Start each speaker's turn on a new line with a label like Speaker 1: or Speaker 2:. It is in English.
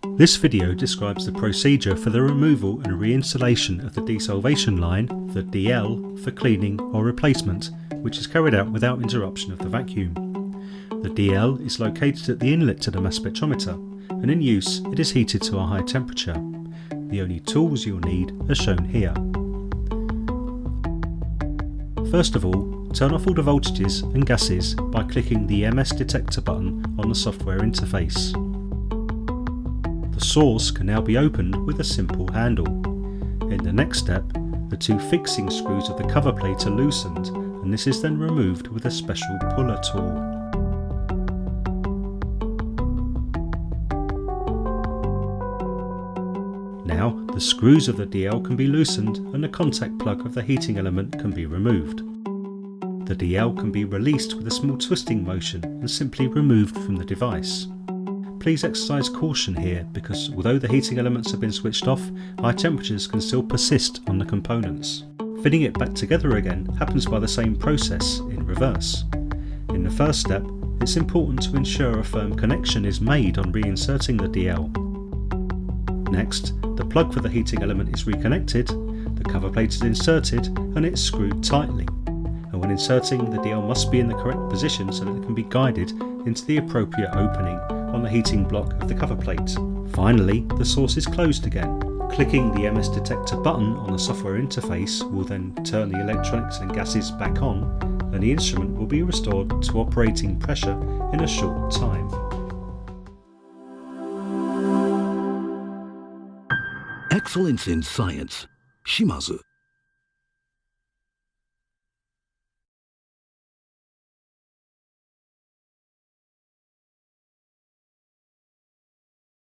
Speaker 1: This video describes the procedure for the removal and reinstallation of the desolvation line, the DL, for cleaning or replacement, which is carried out without interruption of the vacuum. The DL is located at the inlet to the mass spectrometer, and in use it is heated to a high temperature. The only tools you'll need are shown here. First of all, turn off all the voltages and gases by clicking the MS detector button on the software interface. The source can now be opened with a simple handle. In the next step, the two fixing screws of the cover plate are loosened, and this is then removed with a special puller tool. Now, the screws of the DL can be loosened and the contact plug of the heating element can be removed. The DL can be released with a small twisting motion and simply removed from the device. Please exercise caution here because although the heating elements have been switched off, high temperatures can still persist on the components. Fitting it back together again happens by the same process in reverse. In the first step, it's important to ensure a firm connection is made on reinserting the DL. Next, the plug for the heating element is reconnected, the cover plate is inserted and it's screwed tightly. And when inserting, the DL must be in the correct position so that it can be guided into the appropriate opening on the heating block of the cover plate. Finally, the source is closed again. Clicking the MS detector button on the software interface will then turn the electronics and gases back on, and the instrument will be restored to operating pressure in a short time.
Speaker 2: Excellence in science. Shimadzu.